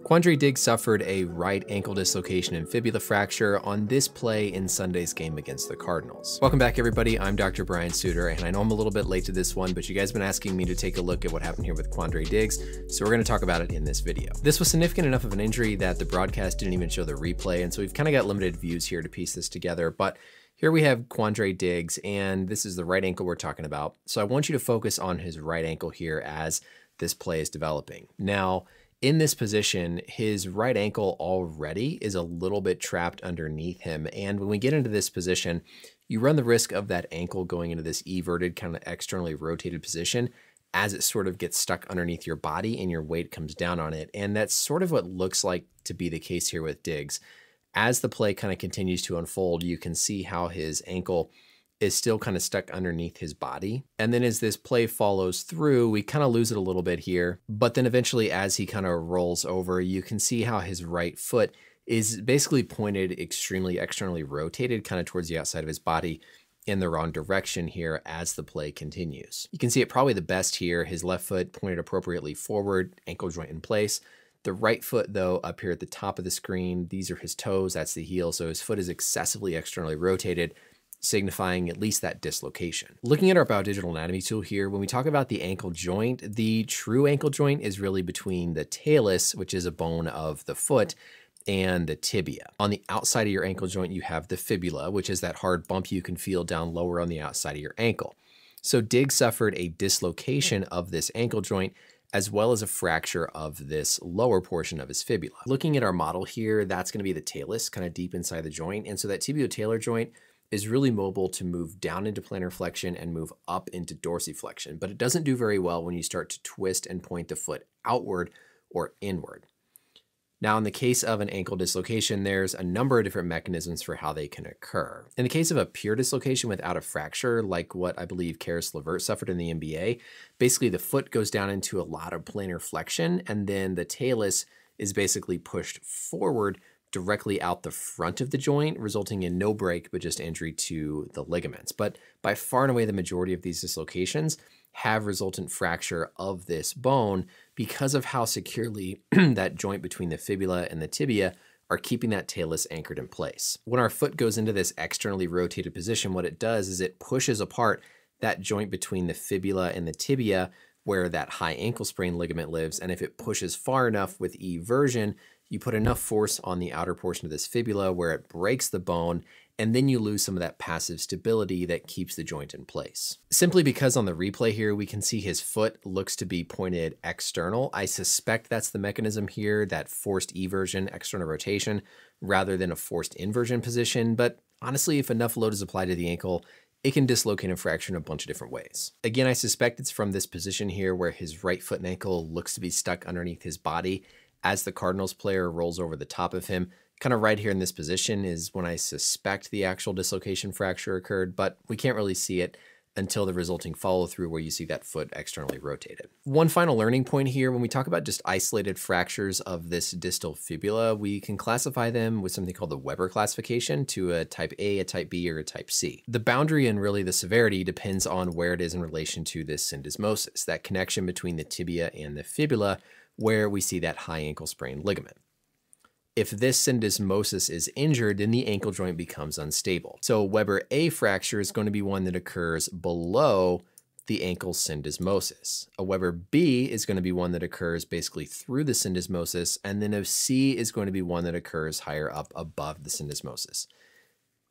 Quandre Diggs suffered a right ankle dislocation and fibula fracture on this play in Sunday's game against the Cardinals. Welcome back, everybody. I'm Dr. Brian Sutterer, and I know I'm a little bit late to this one, but you guys have been asking me to take a look at what happened here with Quandre Diggs, so we're going to talk about it in this video. This was significant enough of an injury that the broadcast didn't even show the replay, and so we've kind of got limited views here to piece this together, but here we have Quandre Diggs, and this is the right ankle we're talking about. So I want you to focus on his right ankle here as this play is developing. Now, in this position, his right ankle already is a little bit trapped underneath him. And when we get into this position, you run the risk of that ankle going into this everted, kind of externally rotated position as it sort of gets stuck underneath your body and your weight comes down on it. And that's sort of what looks like to be the case here with Diggs. As the play kind of continues to unfold, you can see how his ankle is still kind of stuck underneath his body. And then as this play follows through, we kind of lose it a little bit here. But then eventually as he kind of rolls over, you can see how his right foot is basically pointed extremely externally rotated kind of towards the outside of his body in the wrong direction here as the play continues. You can see it probably the best here. His left foot pointed appropriately forward, ankle joint in place. The right foot, though, up here at the top of the screen, these are his toes, that's the heel. So his foot is excessively externally rotated, signifying at least that dislocation. Looking at our biodigital anatomy tool here, when we talk about the ankle joint, the true ankle joint is really between the talus, which is a bone of the foot, and the tibia. On the outside of your ankle joint, you have the fibula, which is that hard bump you can feel down lower on the outside of your ankle. So Diggs suffered a dislocation of this ankle joint, as well as a fracture of this lower portion of his fibula. Looking at our model here, that's going to be the talus, kind of deep inside the joint. And so that tibio-talar joint is really mobile to move down into plantar flexion and move up into dorsiflexion, but it doesn't do very well when you start to twist and point the foot outward or inward. Now, in the case of an ankle dislocation, there's a number of different mechanisms for how they can occur. In the case of a pure dislocation without a fracture, like what I believe Caris LeVert suffered in the NBA, basically the foot goes down into a lot of plantar flexion, and then the talus is basically pushed forward directly out the front of the joint, resulting in no break, but just injury to the ligaments. But by far and away, the majority of these dislocations have resultant fracture of this bone because of how securely that joint between the fibula and the tibia are keeping that talus anchored in place. When our foot goes into this externally rotated position, what it does is it pushes apart that joint between the fibula and the tibia where that high ankle sprain ligament lives. And if it pushes far enough with eversion, you put enough force on the outer portion of this fibula where it breaks the bone, and then you lose some of that passive stability that keeps the joint in place. Simply because on the replay here, we can see his foot looks to be pointed external. I suspect that's the mechanism here, that forced eversion, external rotation, rather than a forced inversion position. But honestly, if enough load is applied to the ankle, it can dislocate and fracture in a bunch of different ways. Again, I suspect it's from this position here where his right foot and ankle looks to be stuck underneath his body as the Cardinals player rolls over the top of him. Kind of right here in this position is when I suspect the actual dislocation fracture occurred, but we can't really see it until the resulting follow through where you see that foot externally rotated. One final learning point here, when we talk about just isolated fractures of this distal fibula, we can classify them with something called the Weber classification to a type A, a type B, or a type C. The boundary and really the severity depends on where it is in relation to this syndesmosis, that connection between the tibia and the fibula, where we see that high ankle sprain ligament. If this syndesmosis is injured, then the ankle joint becomes unstable. So a Weber A fracture is going to be one that occurs below the ankle syndesmosis. A Weber B is going to be one that occurs basically through the syndesmosis, and then a C is going to be one that occurs higher up above the syndesmosis.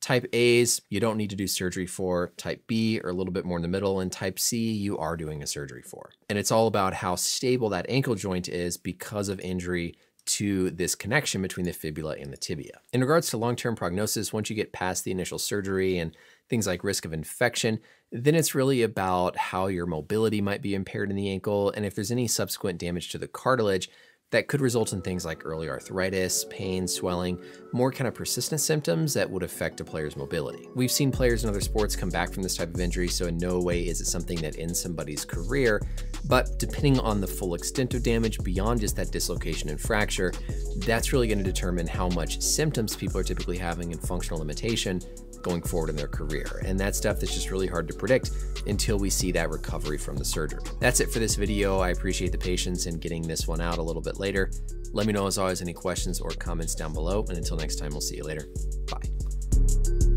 Type A's, you don't need to do surgery for. Type B are a little bit more in the middle, and type C, you are doing a surgery for. And it's all about how stable that ankle joint is because of injury to this connection between the fibula and the tibia. In regards to long-term prognosis, once you get past the initial surgery and things like risk of infection, then it's really about how your mobility might be impaired in the ankle, and if there's any subsequent damage to the cartilage, that could result in things like early arthritis, pain, swelling, more kind of persistent symptoms that would affect a player's mobility. We've seen players in other sports come back from this type of injury, so in no way is it something that ends somebody's career, but depending on the full extent of damage beyond just that dislocation and fracture, that's really going to determine how much symptoms people are typically having and functional limitation going forward in their career. And that's stuff that's just really hard to predict until we see that recovery from the surgery. That's it for this video. I appreciate the patience in getting this one out a little bit later. Let me know as always any questions or comments down below. And until next time, we'll see you later. Bye.